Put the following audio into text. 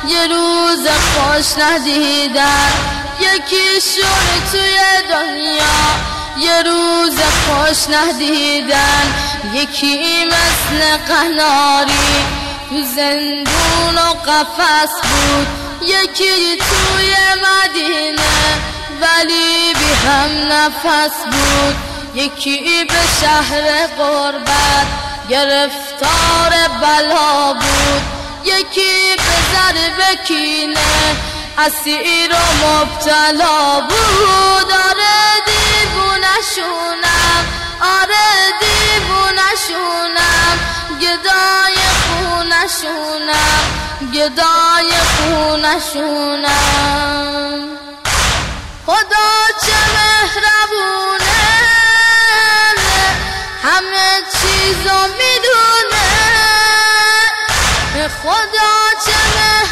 یه روز خوش ندیدن یکیشون توی دنیا، یه روز خوش ندیدن یکی مثل قناری تو زندون و قفس بود، یکی توی مدینه ولی بی هم نفس بود، یکی به شهر غربت گرفتار بلا بود، یکی به ضرب کینه اسیر و مبتلا بود. آره دیوونشونم، آره دیوونشونم، گدای خونشونم، گدای خونشونم. خدا چه مهربونه، همه چیزو میدونه، خدا چه